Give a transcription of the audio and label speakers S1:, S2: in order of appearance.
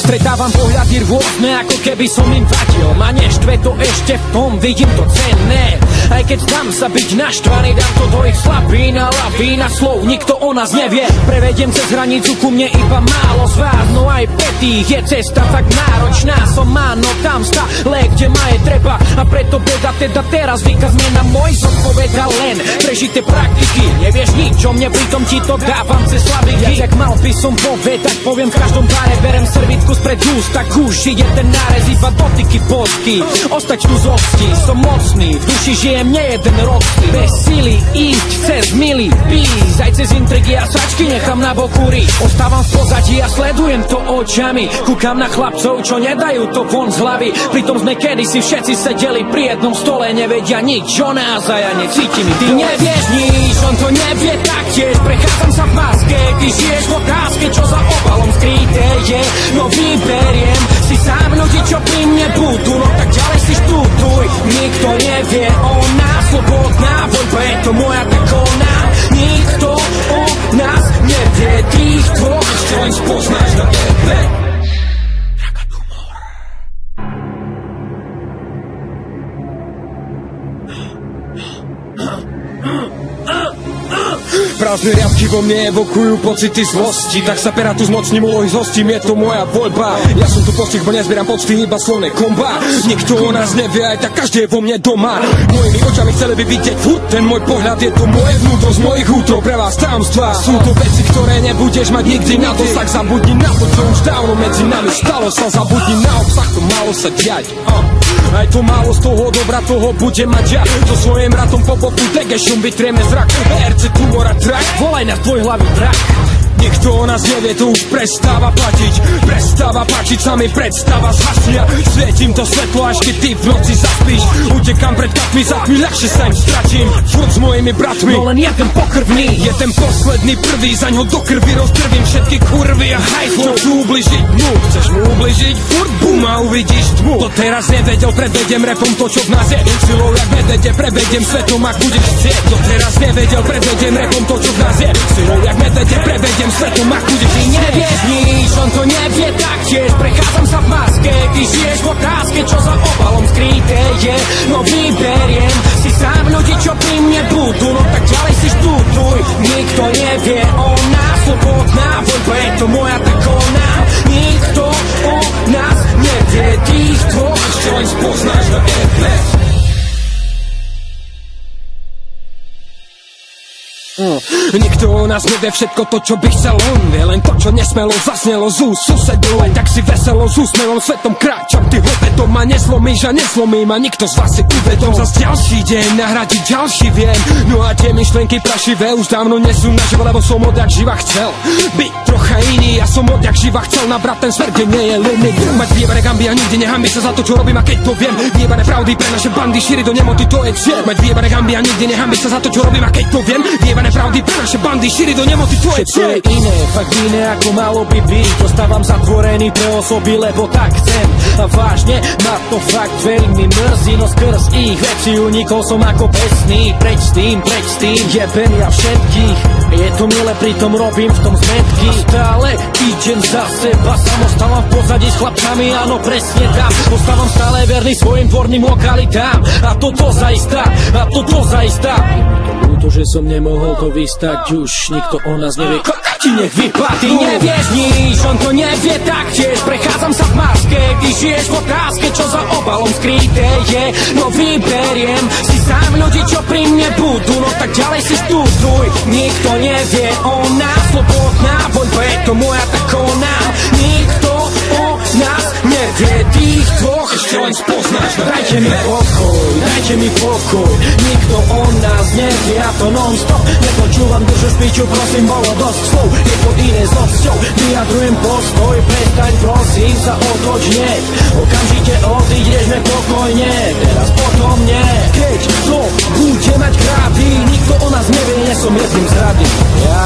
S1: Stretávam pohľady rôzne, ako keby som im vadil. Ma neštve to ešte v tom, vidím to cenné. Aj keď dám sa byť naštvaný, dám to do ich slabín a lavín a slov, nikto o nás nevie. Prevediem cez hranicu ku mne iba málo z vás, no aj pre tých je cesta fakt náročná. Som áno tam stále, kde ma je treba, a preto beda teda teraz výkaz mena môj zodpoveda len prežité praktiky. Nevieš nič o mne, pritom ti to dávam cez slaviky. Viac jak mal by som povedať, poviem v každom bare, berem servitku spred úst, tak už ide ten nárez, iba dotyky posky. Ostať tu z obcí, som mocný, v duši žijem nejeden rok. Bez sily ísť cez milý pís, aj cez intrigy a sačky nechám na boku ríš. Ostávam v pozadí a sledujem to očami, kúkam na chlapcov, čo nedajú to von z hlavy. Pritom sme kedysi všetci sedeli pri jednom stole, nevedia nič o nás a ja necítim. Ty nevieš nič, on to nevie taktiež, prechádzam sa v maske, ty žiješ v otázke, čo za obalom skryté je. No vyberiem si sám ľudí, čo pri mne budú, no tak ďalej si študuj. Nikto nevie o nás, slobodná voľba je to moja, tak koná. Nikto o nás nevie, tých dvoch ešte len spoznáš na tebe.
S2: Prázdne riadky vo mne evokujú pocity zlosti, tak sa peratu zmocním, úlohy zhostím, je to moja voľba. Ja som tu postih, bo nezbieram pocty, iba slovné komba. Nikto o nás nevie, aj tak každý je vo mne doma. Mojimi očami chceli by vidieť furt, ten môj pohľad je to moje vnútro z mojich útrov, pre vás tajomstvá. Sú to veci, ktoré nebudeš mať nikdy na to, tak zabudni na to, čo už dávno medzi nami stalo sa. Zabudni na obsah, to malo sa diať. Aj to málo z toho dobra, toho bude mať ja. So svojím ratom po boku degešom vytrieme zrak. ERC, tumor a trak, volaj na tvoj hlavy drak. Nikto o nás nevie, to už prestáva platiť. Prestáva páčiť sa mi predstava zhasnia. Svietím to svetlo, až keď ty v noci zaspíš. Utekám pred katmi, za tmy ľahšie sa im stratím. Furt s mojimi bratmi,
S1: no len jeden pokrvný
S2: je ten posledný prvý, za ňo do krvi roztrvím všetky kurvy a hajzlo. Čo chcú ubližiť mu, chceš mu ubližiť? Furt bum a uvidíš tmu. To teraz nevedel, predvedem repom to, čo v nás je. Silou jak medvede, prevedem svetom, ak budeš chcieť. To teraz nevedel, predvedem repom to, čo v nás je. Silou jak medvede, prevedem svetom, ak budeš chcieť.
S1: Ty nevieš nič, on to nevie taktiež, prechádzam sa v maske, ty žiješ v otázke, čo za obalom skryté je. No vyberiem si sám ľudí, čo pri mne budú, no tak ďalej si študuj. Nikto nevie o nás, slobodná voľba je to moja, tak koná. Nikto o nás nevie, tých dvoch ešte len spoznáš na tebe.
S2: Nikto o nás nevie všetko to, čo by chcel on. Vie len to, čo nesmelo zaznelo z úst susedov. Aj tak si veselo s úsmevom svetom kráčam. Ty hobetom ma neslomíš a neslomím a nikto z vás si uvedom. Zas ďalší deň nahradiť ďalší viem. No a tie myšlenky prašivé už dávno nesú naživo, lebo som odjak živa chcel byť trocha iný. Ja som odjak živa chcel nabrať ten smer, kde nie je limit. Mať vyjebané gamby a nikdy nehanbí sa za to, čo robím, a keď to viem. Vyjebané pravdy pre naše bandy šíri do nemoty, to je cieľ. Mať vyjebané gamby a nikdy nehanbí sa za to, čo robím, a keď to viem. Vyjebané pravdy pre naše bandy šíri do nemoty, to je cieľ.
S1: Všetko je iné, fakt iné ako malo by byť. Dostávam zatvorený pre osoby, lebo tak chcem. A vážne na to fakt verím, mi mrzí, no skrz ich veci unikol som ako besný. Preč s tým, jebem ja všetkých. Je to milé, pritom robím v tom zmetky. Stále týždeň za seba sám ostávam v pozadí s chlapcami, áno presne tam. Ostávam stále verný svojim dvorným lokalitám. A toto zaistá. To, že som nemohol to vystať, už nikto o nás nevie. Ti nech vypadnú. Ty nevieš nič, on to nevie taktiež, prechádzam sa v maske, ty žiješ v otázke, čo za obalom skryté je. No vyberiem si sám ľudí, čo pri mne budú, no tak ďalej si študuj. Nikto nevie o nás, slobodná voľba je to moja, tak konám. Nikto o nás nevie, tých dvoch ešte len spoznáš. Dajte mi pokoj, nikto o nás nevie, a to non-stop. Nepočúvam dušu špiču, prosím, bolo dosť slov. Je pod iné s obsťou, vyjadrujem postoj. Prestaň, prosím, sa otoč hneď. Okamžite odídeš nepokojne, teraz potom nie. Keď to bude mať krávy, nikto o nás nevie, nie som jedným z rady. Ja